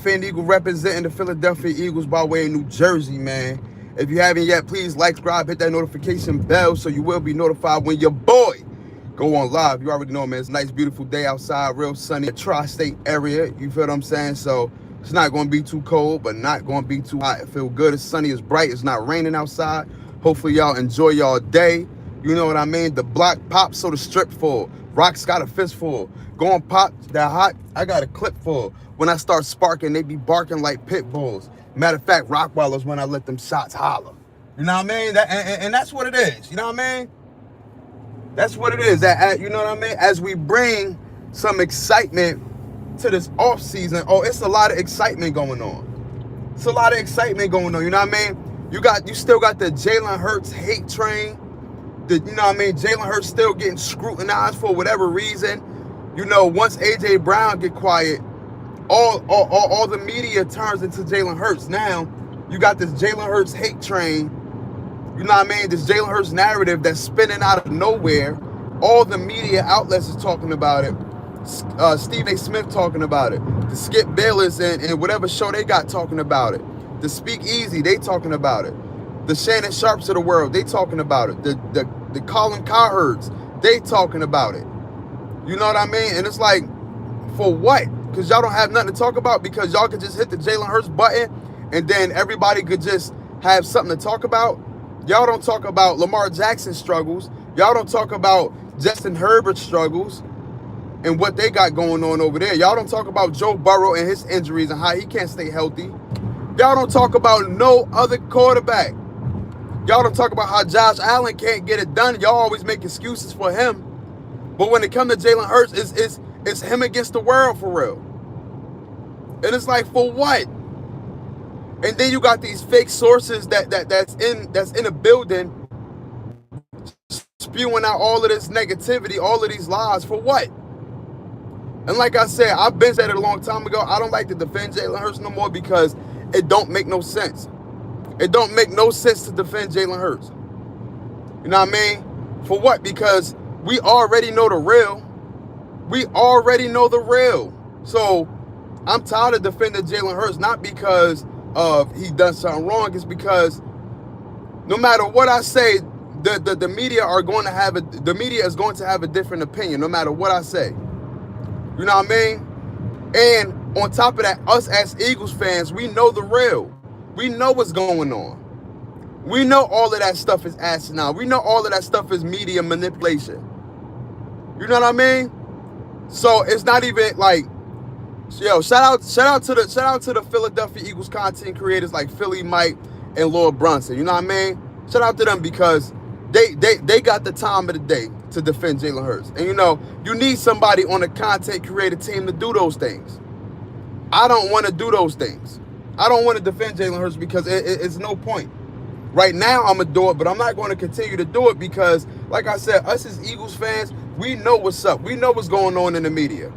Fan Eagle representing the Philadelphia Eagles by way of New Jersey, man. If you haven't yet, please like, subscribe, hit that notification bell so you will be notified when your boy go on live. You already know, man. It's a nice, beautiful day outside, real sunny, tri-state area. You feel what I'm saying? So it's not going to be too cold, but not going to be too hot. It feel good. It's sunny. It's bright. It's not raining outside. Hopefully, y'all enjoy y'all day. You know what I mean? The block pops, so the strip full. Rocks got a fist full. Going pop that hot, I got a clip full. When I start sparking, they be barking like pit bulls. Matter of fact, Rockwellers when I let them shots holler. You know what I mean? And that's what it is. You know what I mean? That's what it is. You know what I mean? As we bring some excitement to this off season, it's a lot of excitement going on. It's a lot of excitement going on. You know what I mean? You still got the Jalen Hurts hate train. You know what I mean? Jalen Hurts still getting scrutinized for whatever reason. You know, once A.J. Brown get quiet, all the media turns into Jalen Hurts. Now, you got this Jalen Hurts hate train. You know what I mean? This Jalen Hurts narrative that's spinning out of nowhere. All the media outlets is talking about it. Stephen A. Smith talking about it. The Skip Bayless and whatever show they got talking about it. The Speak Easy, they talking about it. The Shannon Sharps of the world, they talking about it. The Colin Cowherds, they talking about it. You know what I mean? And it's like, for what? Because y'all don't have nothing to talk about, because y'all could just hit the Jalen Hurts button and then everybody could just have something to talk about. Y'all don't talk about Lamar Jackson's struggles. Y'all don't talk about Justin Herbert's struggles and what they got going on over there. Y'all don't talk about Joe Burrow and his injuries and how he can't stay healthy. Y'all don't talk about no other quarterback. Y'all don't talk about how Josh Allen can't get it done. Y'all always make excuses for him. But when it comes to Jalen Hurts, it's him against the world for real. And it's like, for what? And then you got these fake sources that's in a building spewing out all of this negativity, all of these lies, for what? And like I said, I've been said it a long time ago. I don't like to defend Jalen Hurts no more because it don't make no sense. It don't make no sense to defend Jalen Hurts. You know what I mean? For what? Because we already know the real. We already know the real. So I'm tired of defending Jalen Hurts, not because of he done something wrong. It's because no matter what I say, the media is going to have a different opinion no matter what I say. You know what I mean? And on top of that, us as Eagles fans, we know the real. We know what's going on. We know all of that stuff is asinine. We know all of that stuff is media manipulation. You know what I mean? So it's not even like, yo, shout out to the Philadelphia Eagles content creators like Philly Mike and Lord Brunson. You know what I mean? Shout out to them because they got the time of the day to defend Jalen Hurts. And you know, you need somebody on the content creator team to do those things. I don't want to do those things. I don't want to defend Jalen Hurts because it's no point. Right now, I'm going to do it, but I'm not going to continue to do it because, like I said, us as Eagles fans, we know what's up. We know what's going on in the media.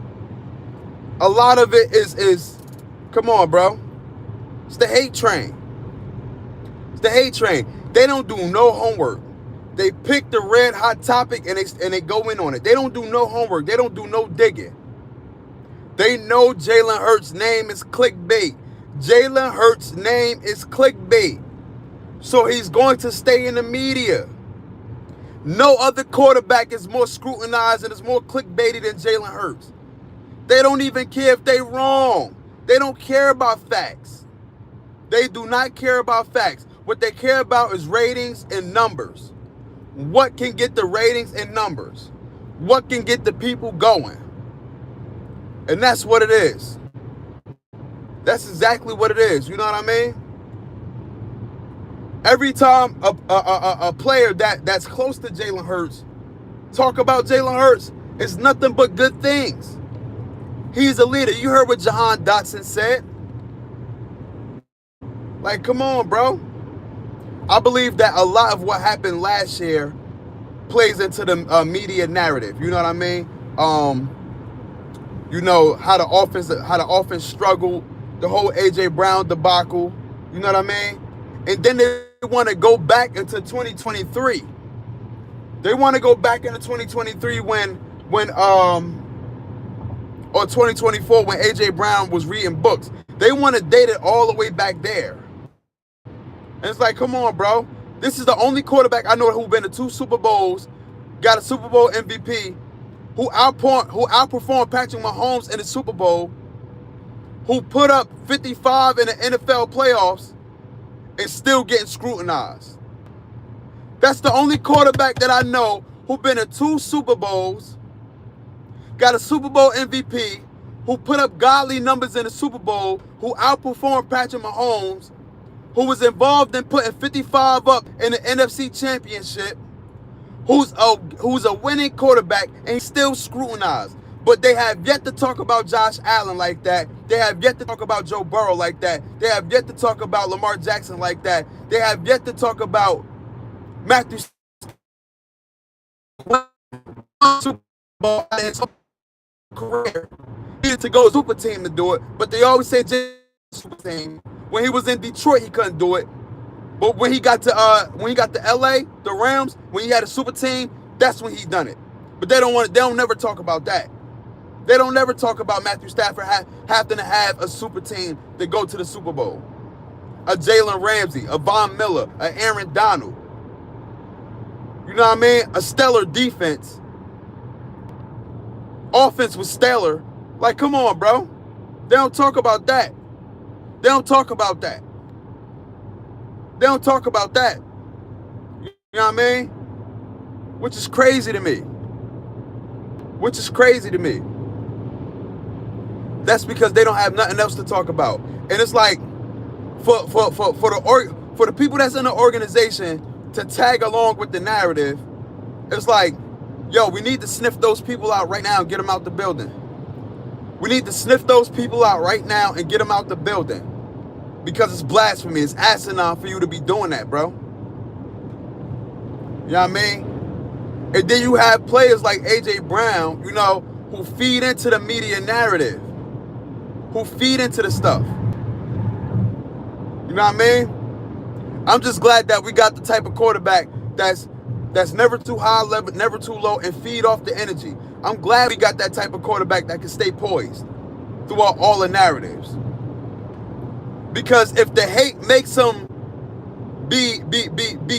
A lot of it is come on, bro. It's the hate train. It's the hate train. They don't do no homework. They pick the red hot topic and they go in on it. They don't do no homework. They don't do no digging. They know Jalen Hurts' name is clickbait. Jalen Hurts' name is clickbait. So he's going to stay in the media. No other quarterback is more scrutinized and is more clickbaited than Jalen Hurts. They don't even care if they're wrong. They don't care about facts. They do not care about facts. What they care about is ratings and numbers. What can get the ratings and numbers? What can get the people going? And that's what it is. That's exactly what it is. You know what I mean? Every time a player that's close to Jalen Hurts talk about Jalen Hurts, it's nothing but good things. He's a leader. You heard what Jahan Dotson said. Like, come on, bro. I believe that a lot of what happened last year plays into the media narrative. You know what I mean? You know how the offense struggled, the whole A.J. Brown debacle. You know what I mean? And then they want to go back into 2023. They want to go back into 2023 when or 2024 when A.J. Brown was reading books. They want to date it all the way back there. And it's like, come on, bro. This is the only quarterback I know who's been to 2 Super Bowls, got a Super Bowl MVP, who outperformed Patrick Mahomes in the Super Bowl, who put up 55 in the NFL playoffs and still getting scrutinized. That's the only quarterback that I know who been to 2 Super Bowls, got a Super Bowl MVP, who put up godly numbers in the Super Bowl, who outperformed Patrick Mahomes, who was involved in putting 55 up in the NFC Championship, who's a winning quarterback, and he's still scrutinized. But they have yet to talk about Josh Allen like that. They have yet to talk about Joe Burrow like that. They have yet to talk about Lamar Jackson like that. They have yet to talk about Matthew Super Bowl in his career. He needed to go super team to do it, but they always say super team. When he was in Detroit, he couldn't do it. But when he got to LA, the Rams, when he had a super team, that's when he done it. But they don't never talk about that. They don't never talk about Matthew Stafford having to have a super team to go to the Super Bowl. A Jalen Ramsey, a Von Miller, a Aaron Donald. You know what I mean? A stellar defense. Offense was stellar. Like, come on, bro. They don't talk about that. They don't talk about that. They don't talk about that. You know what I mean? Which is crazy to me. Which is crazy to me. That's because they don't have nothing else to talk about. And it's like for the people that's in the organization to tag along with the narrative, it's like, yo, we need to sniff those people out right now and get them out the building. We need to sniff those people out right now and get them out the building. Because it's blasphemy. It's asinine for you to be doing that, bro. You know what I mean? And then you have players like A.J. Brown, you know, who feed into the media narrative. Who feed into the stuff. You know what I mean? I'm just glad that we got the type of quarterback that's never too high level, never too low, and feed off the energy. I'm glad we got that type of quarterback that can stay poised throughout all the narratives. Because if the hate makes him be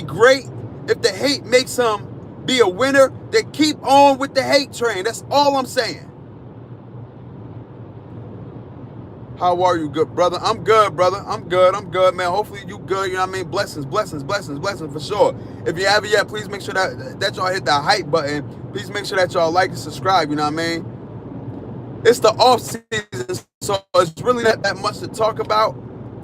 great, if the hate makes him be a winner, then keep on with the hate train. That's all I'm saying. How are you, good brother? I'm good, brother. I'm good, man. Hopefully you good, you know what I mean? Blessings for sure. If you haven't yet, please make sure that y'all hit that hype button. Please make sure that y'all like and subscribe, you know what I mean? It's the off season, so it's really not that much to talk about.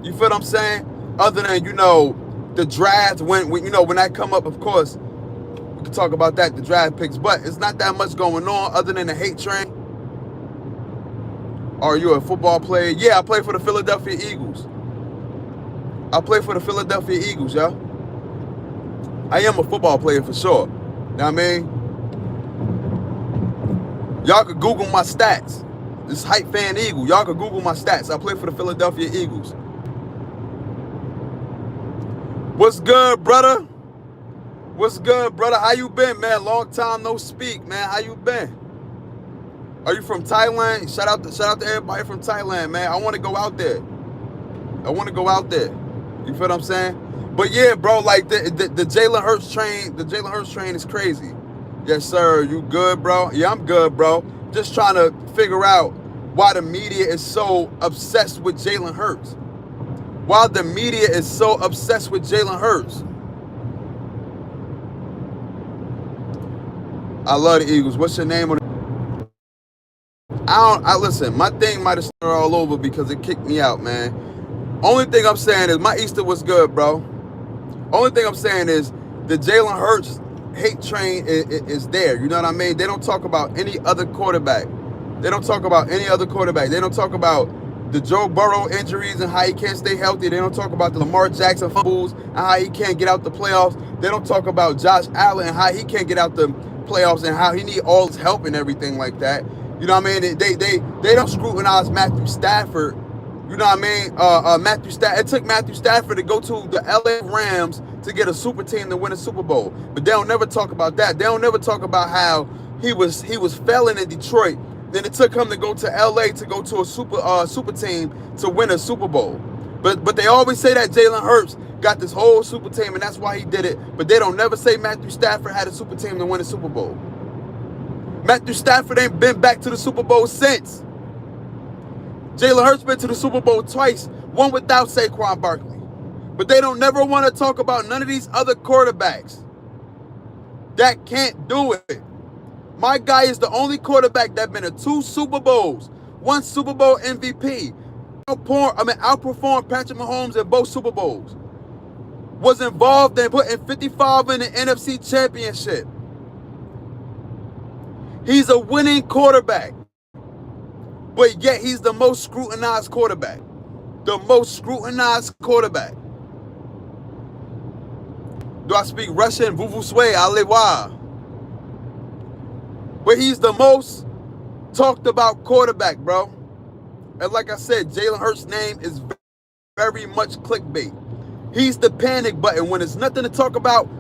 You feel what I'm saying? Other than, you know, the draft, when that come up, of course, we can talk about that, the draft picks. But it's not that much going on other than the hate train. Are you a football player? Yeah, I play for the Philadelphia Eagles. I play for the Philadelphia Eagles, y'all. I am a football player for sure. You know what I mean? Y'all could Google my stats. This Hype Fan Eagle. Y'all could Google my stats. I play for the Philadelphia Eagles. What's good, brother? What's good, brother? How you been, man? Long time no speak, man. How you been? Are you from Thailand? Shout out to everybody from Thailand, man. I want to go out there. You feel what I'm saying? But yeah, bro, like the Jalen Hurts train, is crazy. Yes, sir. You good, bro? Yeah, I'm good, bro. Just trying to figure out why the media is so obsessed with Jalen Hurts. Why the media is so obsessed with Jalen Hurts. I love the Eagles. What's your name on it? I listen, my thing might have started all over because it kicked me out, man. Only thing I'm saying is my Easter was good, bro. Only thing I'm saying is the Jalen Hurts hate train is there. You know what I mean? They don't talk about any other quarterback. They don't talk about the Joe Burrow injuries and how he can't stay healthy. They don't talk about the Lamar Jackson fumbles and how he can't get out the playoffs. They don't talk about Josh Allen and how he can't get out the playoffs and how he need all his help and everything like that. You know what I mean? They don't scrutinize Matthew Stafford. You know what I mean? Matthew Stafford. It took Matthew Stafford to go to the LA Rams to get a super team to win a Super Bowl. But they don't never talk about that. They don't never talk about how he was failing in Detroit Then it took him to go to LA to go to a super team to win a Super Bowl. But they always say that Jalen Hurts got this whole super team and that's why he did it. But they don't never say Matthew Stafford had a super team to win a Super Bowl. Matthew Stafford ain't been back to the Super Bowl since. Jalen Hurts been to the Super Bowl twice, one without Saquon Barkley. But they don't never want to talk about none of these other quarterbacks that can't do it. My guy is the only quarterback that been to 2 Super Bowls, 1 Super Bowl MVP. Outperformed Patrick Mahomes in both Super Bowls. Was involved in putting 55 in the NFC Championship. He's a winning quarterback. But yet he's the most scrutinized quarterback. The most scrutinized quarterback. Do I speak Russian? Vous vous souhaitez, allez voir. But he's the most talked about quarterback, bro. And like I said, Jalen Hurts' name is very much clickbait. He's the panic button. When there's nothing to talk about,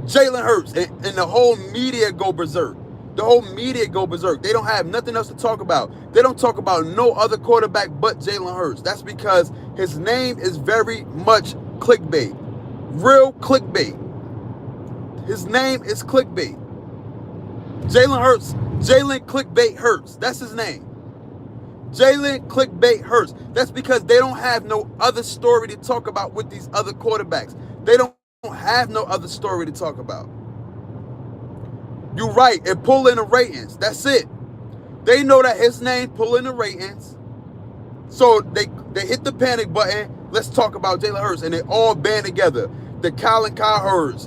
Jalen Hurts and the whole media go berserk. The whole media go berserk. They don't have nothing else to talk about. They don't talk about no other quarterback but Jalen Hurts. That's because his name is very much clickbait. Real clickbait. His name is clickbait. Jalen Hurts. Jalen Clickbait Hurts. That's his name. Jalen Clickbait Hurts. That's because they don't have no other story to talk about with these other quarterbacks. They don't have no other story to talk about. You're right. It pull in the ratings. That's it. They know that his name pull in the ratings. So they hit the panic button. Let's talk about Jalen Hurts. And they all band together. The Colin Cowherds,